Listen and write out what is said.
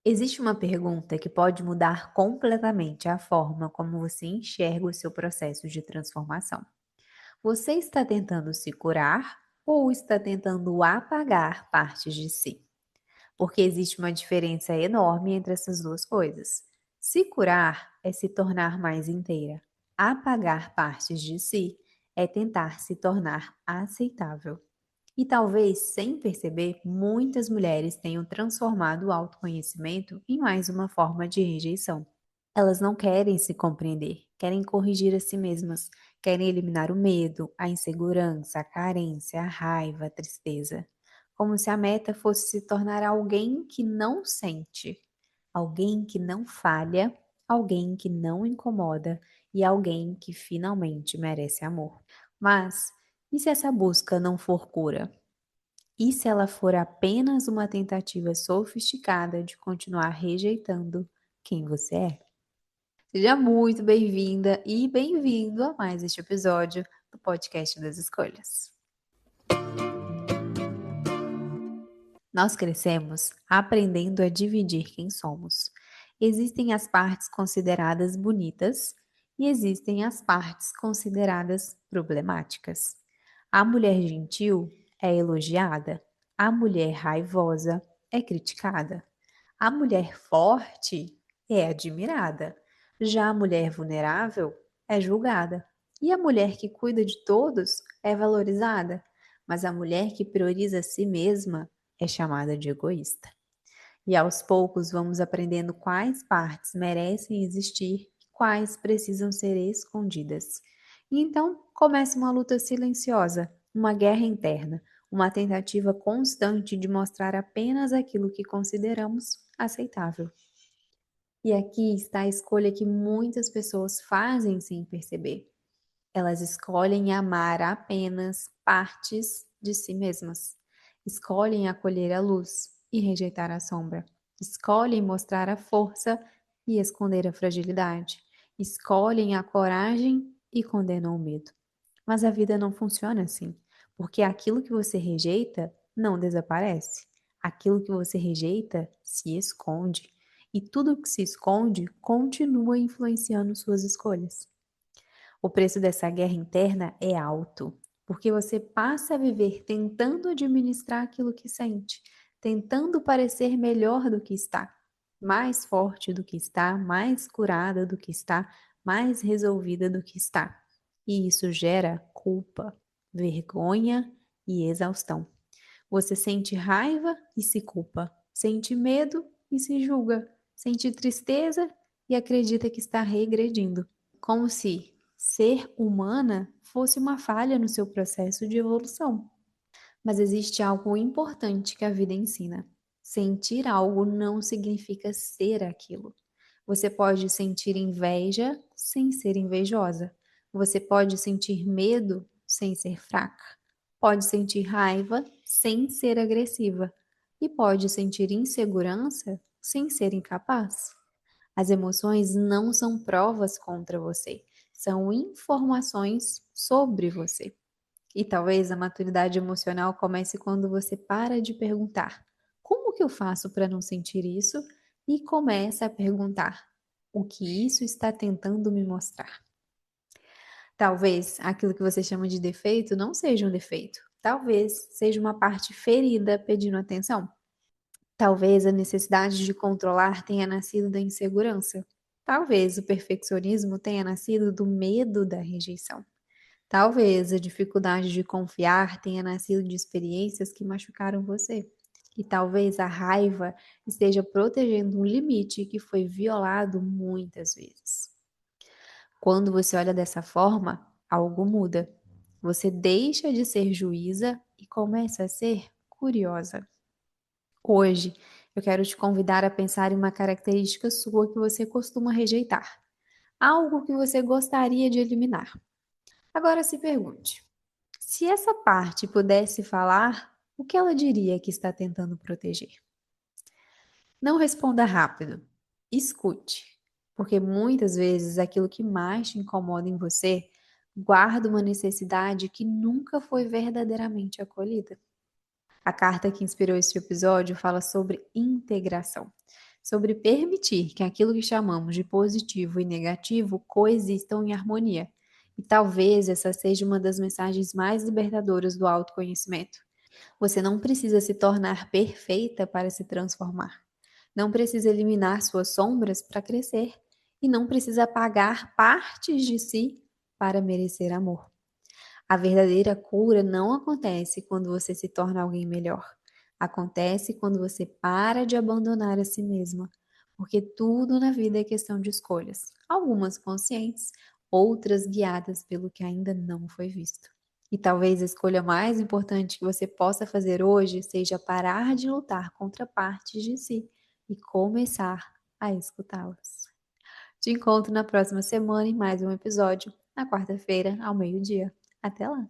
Existe uma pergunta que pode mudar completamente a forma como você enxerga o seu processo de transformação. Você está tentando se curar ou está tentando apagar partes de si? Porque existe uma diferença enorme entre essas duas coisas. Se curar é se tornar mais inteira. Apagar partes de si é tentar se tornar aceitável. E talvez, sem perceber, muitas mulheres tenham transformado o autoconhecimento em mais uma forma de rejeição. Elas não querem se compreender, querem corrigir a si mesmas, querem eliminar o medo, a insegurança, a carência, a raiva, a tristeza. Como se a meta fosse se tornar alguém que não sente, alguém que não falha, alguém que não incomoda e alguém que finalmente merece amor. Mas e se essa busca não for cura? E se ela for apenas uma tentativa sofisticada de continuar rejeitando quem você é? Seja muito bem-vinda e bem-vindo a mais este episódio do Podcast das Escolhas. Nós crescemos aprendendo a dividir quem somos. Existem as partes consideradas bonitas e existem as partes consideradas problemáticas. A mulher gentil é elogiada, a mulher raivosa é criticada, a mulher forte é admirada, já a mulher vulnerável é julgada, e a mulher que cuida de todos é valorizada, mas a mulher que prioriza a si mesma é chamada de egoísta. E aos poucos vamos aprendendo quais partes merecem existir e quais precisam ser escondidas. E então começa uma luta silenciosa, uma guerra interna, uma tentativa constante de mostrar apenas aquilo que consideramos aceitável. E aqui está a escolha que muitas pessoas fazem sem perceber. Elas escolhem amar apenas partes de si mesmas. Escolhem acolher a luz e rejeitar a sombra. Escolhem mostrar a força e esconder a fragilidade. Escolhem a coragem e condenam o medo. Mas a vida não funciona assim, porque aquilo que você rejeita não desaparece. Aquilo que você rejeita se esconde. E tudo que se esconde continua influenciando suas escolhas. O preço dessa guerra interna é alto, porque você passa a viver tentando administrar aquilo que sente, tentando parecer melhor do que está, mais forte do que está, mais curada do que está, mais resolvida do que está. E isso gera culpa, vergonha e exaustão. Você sente raiva e se culpa, sente medo e se julga, sente tristeza e acredita que está regredindo, como se ser humana fosse uma falha no seu processo de evolução. Mas existe algo importante que a vida ensina. Sentir algo não significa ser aquilo. Você pode sentir inveja sem ser invejosa. Você pode sentir medo sem ser fraca. Pode sentir raiva sem ser agressiva. E pode sentir insegurança sem ser incapaz. As emoções não são provas contra você, são informações sobre você. E talvez a maturidade emocional comece quando você para de perguntar: como que eu faço para não sentir isso? E começa a perguntar: o que isso está tentando me mostrar? Talvez aquilo que você chama de defeito não seja um defeito. Talvez seja uma parte ferida pedindo atenção. Talvez a necessidade de controlar tenha nascido da insegurança. Talvez o perfeccionismo tenha nascido do medo da rejeição. Talvez a dificuldade de confiar tenha nascido de experiências que machucaram você. E talvez a raiva esteja protegendo um limite que foi violado muitas vezes. Quando você olha dessa forma, algo muda. Você deixa de ser juíza e começa a ser curiosa. Hoje, eu quero te convidar a pensar em uma característica sua que você costuma rejeitar, algo que você gostaria de eliminar. Agora se pergunte: se essa parte pudesse falar, o que ela diria que está tentando proteger? Não responda rápido, escute, porque muitas vezes aquilo que mais te incomoda em você guarda uma necessidade que nunca foi verdadeiramente acolhida. A carta que inspirou este episódio fala sobre integração. sobre permitir que aquilo que chamamos de positivo e negativo coexistam em harmonia. E talvez essa seja uma das mensagens mais libertadoras do autoconhecimento. Você não precisa se tornar perfeita para se transformar. Não precisa eliminar suas sombras para crescer. E não precisa apagar partes de si para merecer amor. A verdadeira cura não acontece quando você se torna alguém melhor. Acontece quando você para de abandonar a si mesma. Porque tudo na vida é questão de escolhas, algumas conscientes, outras guiadas pelo que ainda não foi visto. E talvez a escolha mais importante que você possa fazer hoje seja parar de lutar contra partes de si e começar a escutá-las. Te encontro na próxima semana em mais um episódio, na quarta-feira, ao meio-dia. Até lá!